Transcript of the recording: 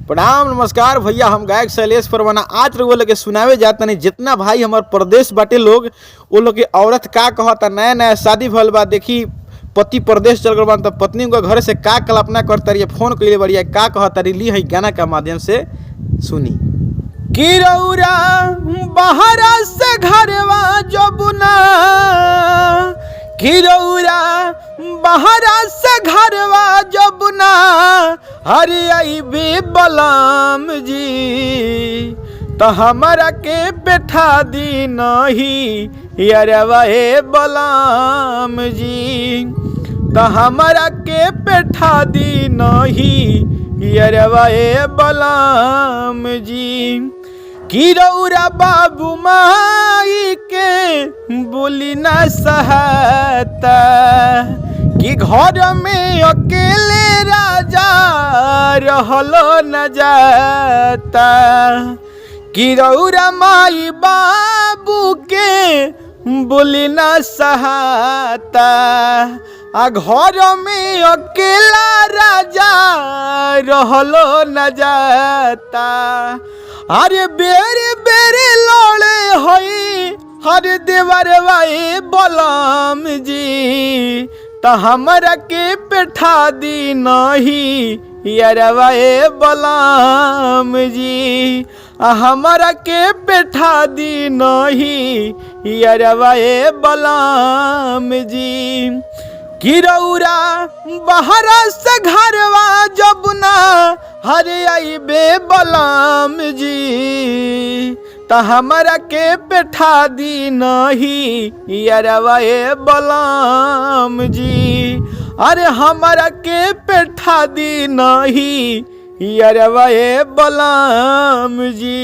प्रणाम नमस्कार भैया, हम गायक शैलेश परवाना आज रउआ लोग के सुनावे जाता नहीं। जितना भाई हमार प्रदेश बाटे लोग वो लोग के औरत का कहता, नया नया शादी भल बा, देखी पति प्रदेश चल गल बा तो पत्नी उनका घर से का कल्पना करता रही, फोन कइले बढ़िया का कहता रही, ली है गाना का माध्यम से सुनी। कि रउरा बहरा से घरवा जबुना, कि रउरा बहरा से घरवा जबुना, हरे अइबे बलम जी तो हमारा के बैठा दी नहीं यारवा ए बलम जी, तो हमारा के बैठा दी नहीं यारवा ए बलम जी। कि रउरा बाबू माई के बोली न सहता, कि घर में अकेले राजा रहलो न जाता, कि रउरा माई बाबू के बोली न सहता, आ घर में अकेला राजा रहलो न जाता। अरे बेरे बेरे लड़े होई हरे देवर भाई बलम जी, तो हमरा के बैठा दी नहीं यारवा ए बलम जी, हमरा के बैठा दी नहीं यारवा ए बलम जी। कि रउरा बहरा से घरवा जबुना, हरे अइबे बलम जी तो हमरा के बैठा दी नहीं यारवा ए बलम जी, अरे हमरा के बैठा दी नहीं यारवा ए बलम जी।